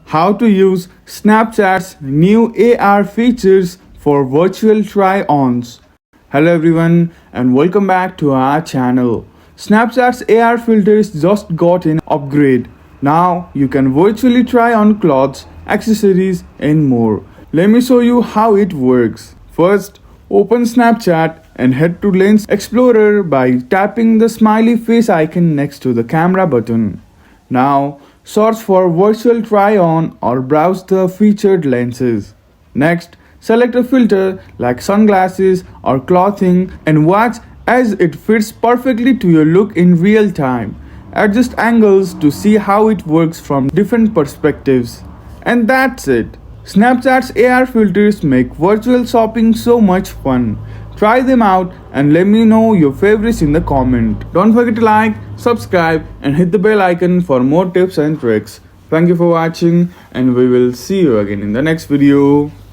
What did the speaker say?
how to use Snapchat's new AR features for virtual try-ons. Hello everyone and welcome back to our channel. Snapchat's AR filters just got an upgrade. Now you can virtually try on clothes, accessories and more. Let me show you how it works. First, open Snapchat and head to Lens Explorer by tapping the smiley face icon next to the camera button. Now, search for virtual try-on or browse the featured lenses. Next, select a filter like sunglasses or clothing and watch as it fits perfectly to your look in real time. Adjust angles to see how it works from different perspectives. And that's it. Snapchat's AR filters make virtual shopping so much fun. Try them out and let me know your favorites in the comment. Don't forget to like, subscribe and hit the bell icon for more tips and tricks. Thank you for watching and we will see you again in the next video.